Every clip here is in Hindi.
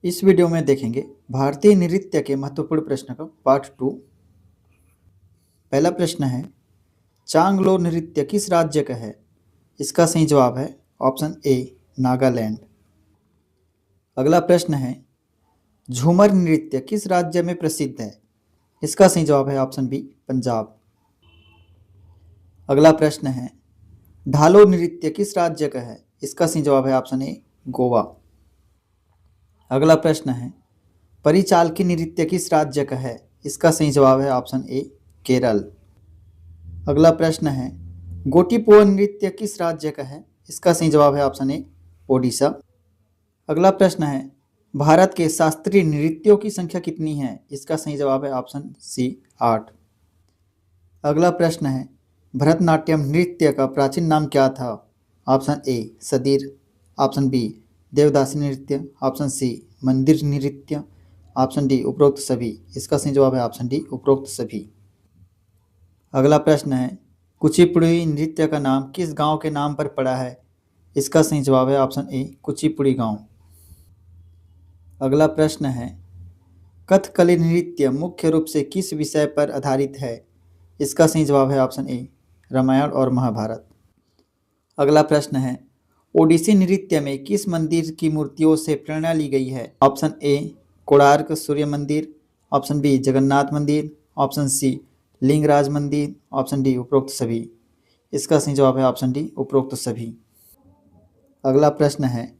इस वीडियो में देखेंगे भारतीय नृत्य के महत्वपूर्ण प्रश्न का पार्ट 2। पहला प्रश्न है, चांगलो नृत्य किस राज्य का है? इसका सही जवाब है ऑप्शन ए नागालैंड। अगला प्रश्न है, झूमर नृत्य किस राज्य में प्रसिद्ध है? इसका सही जवाब है ऑप्शन बी पंजाब। अगला प्रश्न है, ढालो नृत्य किस राज्य का है? इसका सही जवाब है ऑप्शन ए गोवा। अगला प्रश्न है, परिचालकी नृत्य किस राज्य का है? इसका सही जवाब है ऑप्शन ए केरल। अगला प्रश्न है, गोटीपुआ नृत्य किस राज्य का है? इसका सही जवाब है ऑप्शन ए ओडिशा। अगला प्रश्न है, भारत के शास्त्रीय नृत्यों की संख्या कितनी है? इसका सही जवाब है ऑप्शन सी 8। अगला प्रश्न है, भरतनाट्यम नृत्य का प्राचीन नाम क्या था? Option A Sadyr, option B देवदासी नृत्य, ऑप्शन सी मंदिर नृत्य, ऑप्शन डी उपरोक्त सभी। इसका सही जवाब है ऑप्शन डी उपरोक्त सभी। अगला प्रश्न है, कुचिपुड़ी नृत्य का नाम किस गांव के नाम पर पड़ा है? इसका सही जवाब है ऑप्शन ए कुचिपुड़ी गांव। अगला प्रश्न है, कथकली नृत्य मुख्य रूप से किस विषय पर आधारित है? इसका सही जवाब है ऑप्शन ए रामायण और महाभारत। अगला प्रश्न है, ओडिसी नृत्य में किस मंदिर की मूर्तियों से प्रेरणा ली गई है? ऑप्शन ए कोणार्क सूर्य मंदिर, ऑप्शन बी जगन्नाथ मंदिर, ऑप्शन सी लिंगराज मंदिर, ऑप्शन डी उपरोक्त सभी। इसका सही जवाब है ऑप्शन डी उपरोक्त सभी। अगला प्रश्न है,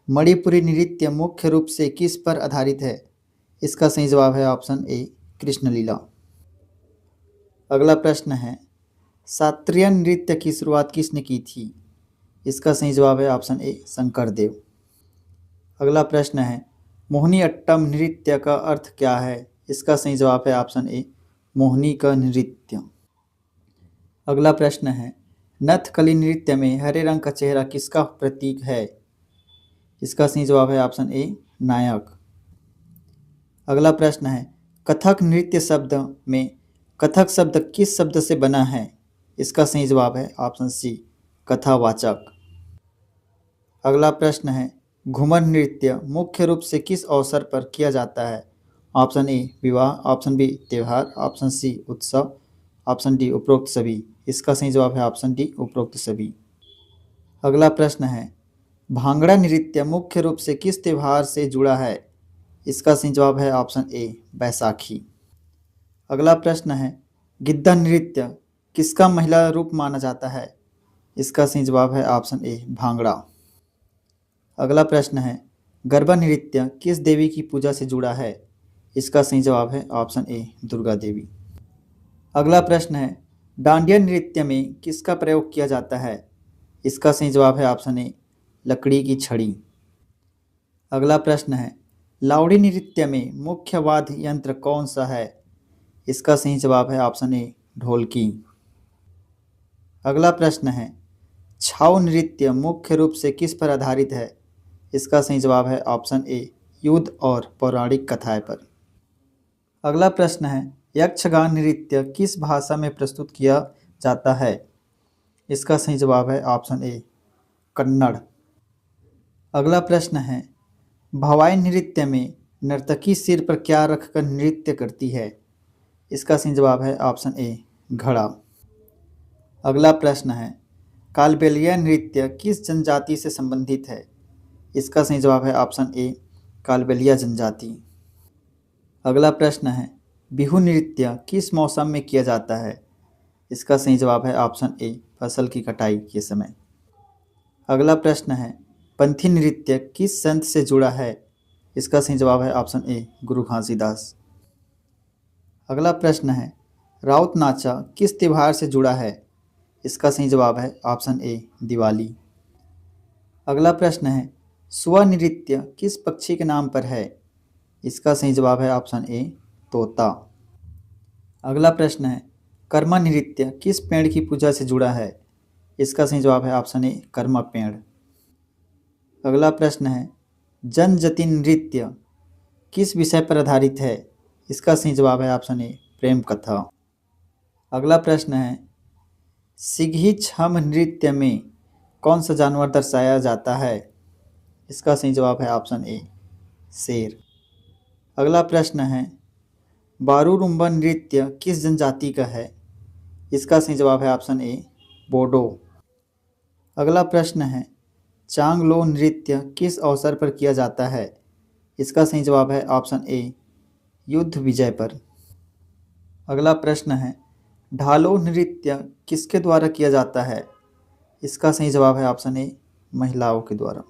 मणिपुरी नृत्य मुख्य रूप से किस पर आधारित है? इसका सही जवाब है ऑप्शन ए कृष्णलीला। अगला प्रश्न है, शास्त्रीय नृत्य की शुरुआत किसने की थी? इसका सही जवाब है ऑप्शन ए शंकरदेव। अगला प्रश्न है, मोहिनी अट्टम नृत्य का अर्थ क्या है? इसका सही जवाब है ऑप्शन ए मोहिनी का नृत्य। अगला प्रश्न है, नथकली नृत्य में हरे रंग का चेहरा किसका प्रतीक है? इसका सही जवाब है ऑप्शन ए नायक। अगला प्रश्न है, कथक नृत्य शब्द में कथक शब्द किस शब्द से बना है? इसका सही जवाब है ऑप्शन सी कथावाचक। अगला प्रश्न है, घूमर नृत्य मुख्य रूप से किस अवसर पर किया जाता है? ऑप्शन ए विवाह, ऑप्शन बी त्यौहार, ऑप्शन सी उत्सव, ऑप्शन डी उपरोक्त सभी। इसका सही जवाब है ऑप्शन डी उपरोक्त सभी। अगला प्रश्न है, भांगड़ा नृत्य मुख्य रूप से किस त्यौहार से जुड़ा है? इसका सही जवाब है ऑप्शन ए बैसाखी। अगला प्रश्न है, गिद्धा नृत्य किसका महिला रूप माना जाता है? इसका सही जवाब है ऑप्शन ए भांगड़ा। अगला प्रश्न है, गरबा नृत्य किस देवी की पूजा से जुड़ा है? इसका सही जवाब है ऑप्शन ए दुर्गा देवी। अगला प्रश्न है, डांडिया नृत्य में किसका प्रयोग किया जाता है? इसका सही जवाब है ऑप्शन ए लकड़ी की छड़ी। अगला प्रश्न है, लावड़ी नृत्य में मुख्य वाद्य यंत्र कौन सा है? इसका सही जवाब है ऑप्शन ए ढोलकी। अगला प्रश्न है, छाऊ नृत्य मुख्य रूप से किस पर आधारित है? इसका सही जवाब है ऑप्शन ए युद्ध और पौराणिक कथाएं पर। अगला प्रश्न है, यक्षगान नृत्य किस भाषा में प्रस्तुत किया जाता है? इसका सही जवाब है ऑप्शन ए कन्नड़। अगला प्रश्न है, भवाई नृत्य में नर्तकी सिर पर क्या रखकर नृत्य करती है? इसका सही जवाब है ऑप्शन ए घड़ा। अगला प्रश्न है, कालबेलिया नृत्य किस जनजाति से संबंधित है? इसका सही जवाब है ऑप्शन ए कालबेलिया जनजाति। अगला प्रश्न है, बिहू नृत्य किस मौसम में किया जाता है? इसका सही जवाब है ऑप्शन ए फसल की कटाई के समय। अगला प्रश्न है, पंथी नृत्य किस संत से जुड़ा है? इसका सही जवाब है ऑप्शन ए गुरु घासीदास। अगला प्रश्न है, राउत नाचा किस त्योहार से जुड़ा है? इसका सही जवाब है ऑप्शन ए दिवाली। अगला प्रश्न है, सुआ नृत्य किस पक्षी के नाम पर है? इसका सही जवाब है ऑप्शन ए तोता। अगला प्रश्न है, कर्मा नृत्य किस पेड़ की पूजा से जुड़ा है? इसका सही जवाब है ऑप्शन ए कर्मा पेड़। अगला प्रश्न है, जनजाति नृत्य किस विषय पर आधारित है? इसका सही जवाब है ऑप्शन ए प्रेम कथा। अगला प्रश्न है, सिगही छम नृत्य में कौन सा जानवर दर्शाया जाता है? इसका सही जवाब है ऑप्शन ए शेर। अगला प्रश्न है, बारूरुम्बा नृत्य किस जनजाति का है? इसका सही जवाब है ऑप्शन ए बोडो। अगला प्रश्न है, चांगलो नृत्य किस अवसर पर किया जाता है? इसका सही जवाब है ऑप्शन ए युद्ध विजय पर। अगला प्रश्न है, ढालो नृत्य किसके द्वारा किया जाता है? इसका सही जवाब है ऑप्शन ए महिलाओं के द्वारा।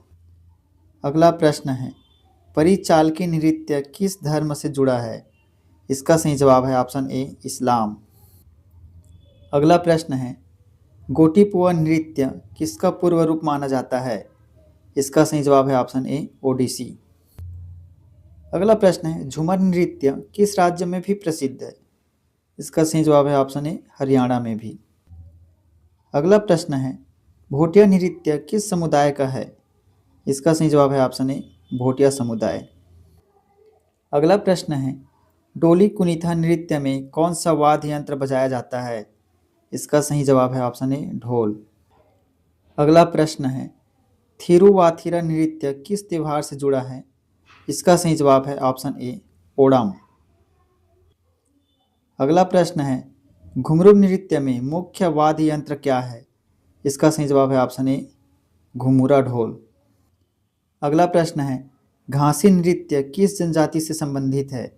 अगला प्रश्न है, परिचालकी नृत्य किस धर्म से जुड़ा है? इसका सही जवाब है ऑप्शन ए इस्लाम। अगला प्रश्न है, गोटीपुआ नृत्य किसका पूर्व रूप माना जाता है? इसका सही जवाब है ऑप्शन ए ओडिसी। अगला प्रश्न है, झूमर नृत्य किस राज्य में भी प्रसिद्ध है? इसका सही जवाब है ऑप्शन ए हरियाणा में भी। अगला प्रश्न है, भोटिया नृत्य किस समुदाय का है? इसका सही जवाब है ऑप्शन ए भोटिया समुदाय। अगला प्रश्न है, डोली कुनीथा नृत्य में कौन सा वाद्य यंत्र बजाया जाता है? इसका सही जवाब है ऑप्शन ए ढोल। अगला प्रश्न है, थिरुवाथिरा नृत्य किस त्योहार से जुड़ा है? इसका सही जवाब है ऑप्शन ए ओणम। अगला प्रश्न है, घुंघरू नृत्य में मुख्य वाद्य यंत्र क्या है? इसका सही जवाब है ऑप्शन ए घुमुरा ढोल। अगला प्रश्न है, घासी नृत्य किस जनजाति से संबंधित है?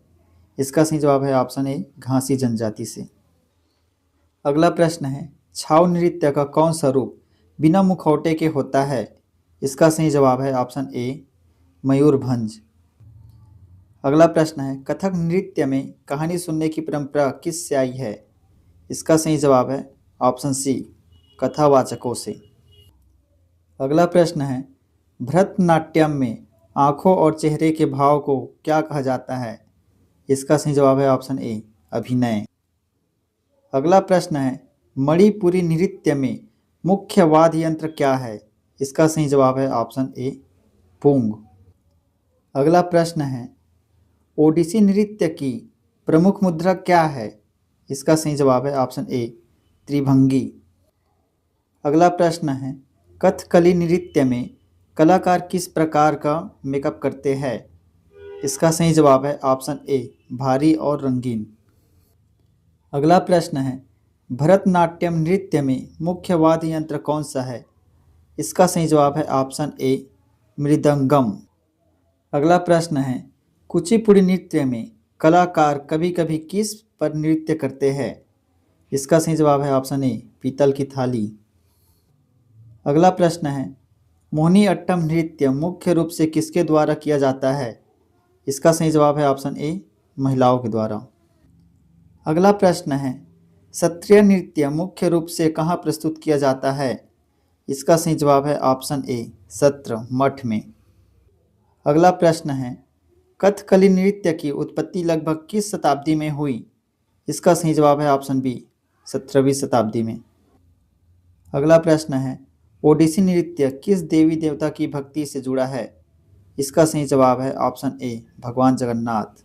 इसका सही जवाब है ऑप्शन ए घासी जनजाति से। अगला प्रश्न है, छाऊ नृत्य का कौन सा रूप बिना मुखौटे के होता है? इसका सही जवाब है ऑप्शन ए मयूरभंज। अगला प्रश्न है, कथक नृत्य में कहानी सुनने की परंपरा किस से आई है? इसका सही जवाब है ऑप्शन सी कथावाचकों से। अगला प्रश्न है, भरतनाट्यम में आंखों और चेहरे के भाव को क्या कहा जाता है? इसका सही जवाब है ऑप्शन ए अभिनय। अगला प्रश्न है, मणिपुरी नृत्य में मुख्य वाद्य यंत्र क्या है? इसका सही जवाब है ऑप्शन ए पुंग। अगला प्रश्न है, ओडिसी नृत्य की प्रमुख मुद्रा क्या है? इसका सही जवाब है ऑप्शन ए त्रिभंगी। अगला प्रश्न है, कथकली नृत्य में कलाकार किस प्रकार का मेकअप करते हैं? इसका सही जवाब है ऑप्शन ए भारी और रंगीन। अगला प्रश्न है, भरतनाट्यम नृत्य में मुख्य वाद्य यंत्र कौन सा है? इसका सही जवाब है ऑप्शन ए मृदंगम। अगला प्रश्न है, कुचिपुड़ी नृत्य में कलाकार कभी कभी किस पर नृत्य करते हैं? इसका सही जवाब है ऑप्शन ए पीतल की थाली। अगला प्रश्न है, मोहिनी अट्टम नृत्य मुख्य रूप से किसके द्वारा किया जाता है? इसका सही जवाब है ऑप्शन ए महिलाओं के द्वारा। अगला प्रश्न है, सत्रिय नृत्य मुख्य रूप से कहाँ प्रस्तुत किया जाता है? इसका सही जवाब है ऑप्शन ए सत्र मठ में। अगला प्रश्न है, कथकली नृत्य की उत्पत्ति लगभग किस शताब्दी में हुई? इसका सही जवाब है ऑप्शन बी 17वीं शताब्दी में। अगला प्रश्न है, ओडिसी नृत्य किस देवी देवता की भक्ति से जुड़ा है? इसका सही जवाब है ऑप्शन ए भगवान जगन्नाथ।